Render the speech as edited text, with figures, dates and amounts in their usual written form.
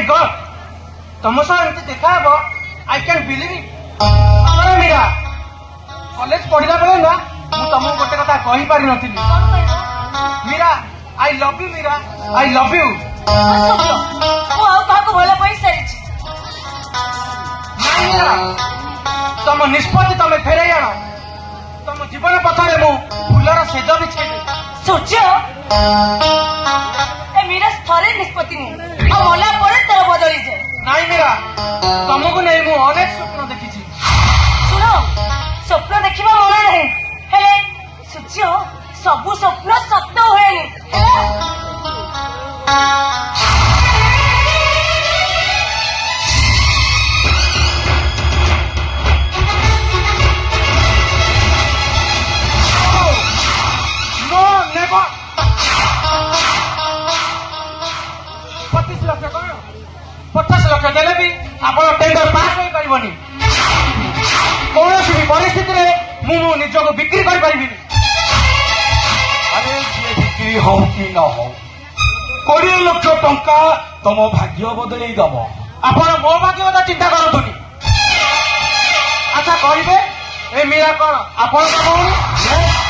God तुम सह एमती देखा हे I can believe it Meera college पढ़ला बेले ना मु तुमको गोटे कथा कहि पारि नथिली Meera I love you Meera I love you भले पैसा तुम निष्पत्ति तुम फेरे आण तुम जीवन पथरे मु फूलर सेज बिछे सूर्य मीरा थरे निष्पत्ति नहीं मला पर तर बदली जाए नहीं मीरा तुमको नहीं मु अनेक स्वप्न देखी शुण स्वप्न देखा मन नहीं हेले सूर्य सबु स्वप्न सत्य हुए पचास लक्ष देले भी आप टेंडर पास हो पारबनी कौन भी परिस्थिति मु निजक बिक्री कर पारि अरे जी बिक्री हो कि न हो 20 लाख टंका तुम भाग्य बदल दब आप मो भाग्य कथा चिंता करतुनि अच्छा कहे ए मीरा कौन आप